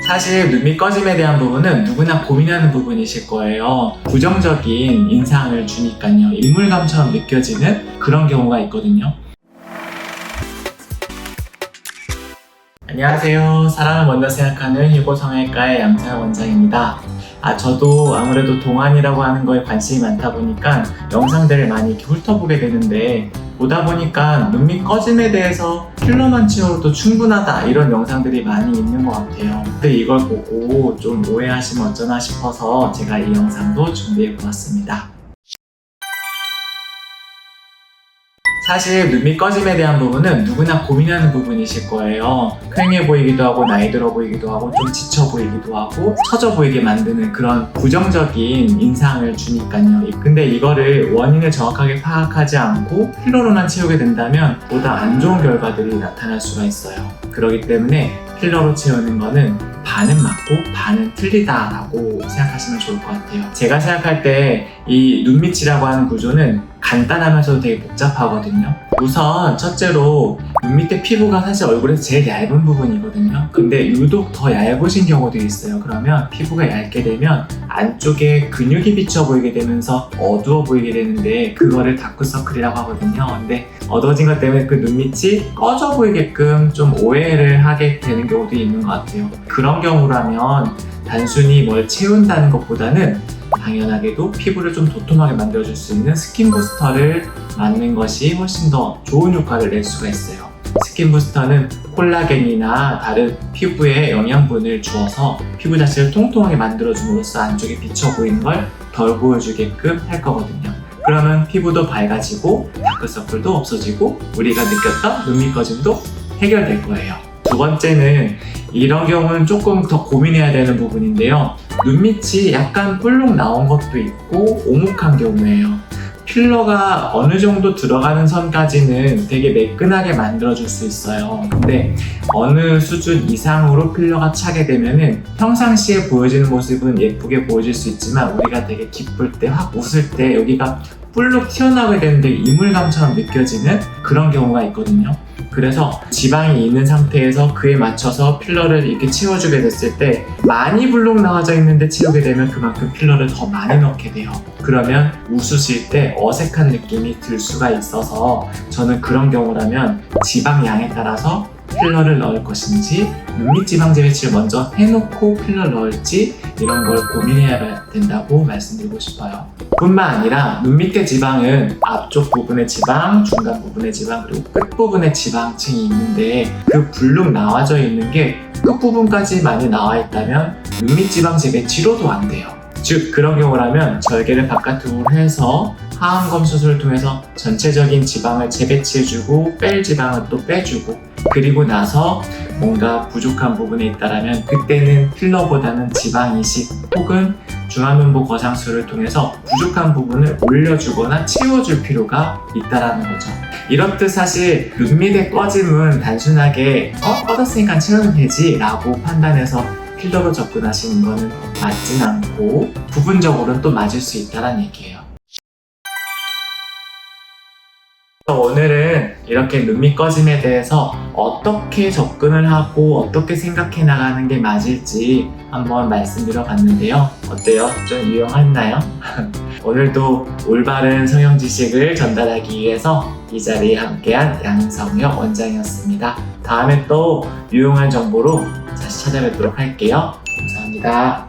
사실 눈밑 꺼짐에 대한 부분은 누구나 고민하는 부분이실 거예요. 부정적인 인상을 주니까요. 인물감처럼 느껴지는 그런 경우가 있거든요. 안녕하세요. 사람을 먼저 생각하는 휴고성형외과의 양찬 원장입니다. 저도 아무래도 동안이라고 하는 거에 관심이 많다 보니까 영상들을 많이 이렇게 훑어보게 되는데, 보다 보니까 눈밑 꺼짐에 대해서 필러만 채워도 충분하다 이런 영상들이 많이 있는 것 같아요. 근데 이걸 보고 좀 오해하시면 어쩌나 싶어서 제가 이 영상도 준비해 보았습니다. 사실 눈밑 꺼짐에 대한 부분은 누구나 고민하는 부분이실 거예요. 휑해 보이기도 하고 나이 들어 보이기도 하고 좀 지쳐 보이기도 하고 처져 보이게 만드는 그런 부정적인 인상을 주니까요. 근데 이거를 원인을 정확하게 파악하지 않고 필러로만 채우게 된다면 보다 안 좋은 결과들이 나타날 수가 있어요. 그렇기 때문에 필러로 채우는 거는 반은 맞고 반은 틀리다라고 생각하시면 좋을 것 같아요. 제가 생각할 때 이 눈밑이라고 하는 구조는 간단하면서도 되게 복잡하거든요. 우선 첫째로 눈 밑에 피부가 사실 얼굴에서 제일 얇은 부분이거든요. 근데 유독 더 얇으신 경우도 있어요. 그러면 피부가 얇게 되면 안쪽에 근육이 비쳐 보이게 되면서 어두워 보이게 되는데, 그거를 다크서클이라고 하거든요. 근데 어두워진 것 때문에 그 눈밑이 꺼져 보이게끔 좀 오해를 하게 되는 경우도 있는 것 같아요. 그런 경우라면 단순히 뭘 채운다는 것보다는 당연하게도 피부를 좀 도톰하게 만들어줄 수 있는 스킨 부스터를 맞는 것이 훨씬 더 좋은 효과를 낼 수가 있어요. 스킨 부스터는 콜라겐이나 다른 피부에 영양분을 주어서 피부 자체를 통통하게 만들어줌으로써 안쪽에 비쳐 보이는 걸 덜 보여주게끔 할 거거든요. 그러면 피부도 밝아지고 다크서클도 없어지고 우리가 느꼈던 눈밑 꺼짐도 해결될 거예요. 두 번째는, 이런 경우는 조금 더 고민해야 되는 부분인데요. 눈밑이 약간 볼록 나온 것도 있고 오목한 경우예요. 필러가 어느 정도 들어가는 선까지는 되게 매끈하게 만들어줄 수 있어요. 근데 어느 수준 이상으로 필러가 차게 되면은 평상시에 보여지는 모습은 예쁘게 보여질 수 있지만 우리가 되게 기쁠 때, 확 웃을 때 여기가 볼록 튀어나오게 되는데 이물감처럼 느껴지는 그런 경우가 있거든요. 그래서 지방이 있는 상태에서 그에 맞춰서 필러를 이렇게 채워주게 됐을 때 많이 볼록 나와져 있는데 채우게 되면 그만큼 필러를 더 많이 넣게 돼요. 그러면 웃으실 때 어색한 느낌이 들 수가 있어서 저는 그런 경우라면 지방 양에 따라서 필러를 넣을 것인지 눈밑 지방 재배치를 먼저 해놓고 필러를 넣을지 이런 걸 고민해야 된다고 말씀드리고 싶어요. 뿐만 아니라 눈 밑의 지방은 앞쪽 부분의 지방, 중간 부분의 지방, 그리고 끝부분의 지방층이 있는데 그 불룩 나와져 있는 게 끝부분까지 많이 나와 있다면 눈밑 지방 재배치로도 안 돼요. 즉 그런 경우라면 절개를 바깥으로 해서 하안검 수술을 통해서 전체적인 지방을 재배치해주고 뺄 지방은 또 빼주고, 그리고 나서 뭔가 부족한 부분이 있다면 그때는 필러보다는 지방 이식 혹은 중안면부 거상술을 통해서 부족한 부분을 올려주거나 채워줄 필요가 있다는 거죠. 이렇듯 사실 눈밑의 꺼짐은 단순하게 꺼졌으니까 채우면 되지 라고 판단해서 필러로 접근하시는 거는 맞진 않고 부분적으로는 또 맞을 수 있다는 얘기예요. 오늘은 이렇게 눈밑 꺼짐에 대해서 어떻게 접근을 하고 어떻게 생각해 나가는 게 맞을지 한번 말씀드려 봤는데요. 어때요? 좀 유용했나요? 오늘도 올바른 성형 지식을 전달하기 위해서 이 자리에 함께한 양성혁 원장이었습니다. 다음에 또 유용한 정보로 다시 찾아뵙도록 할게요. 감사합니다.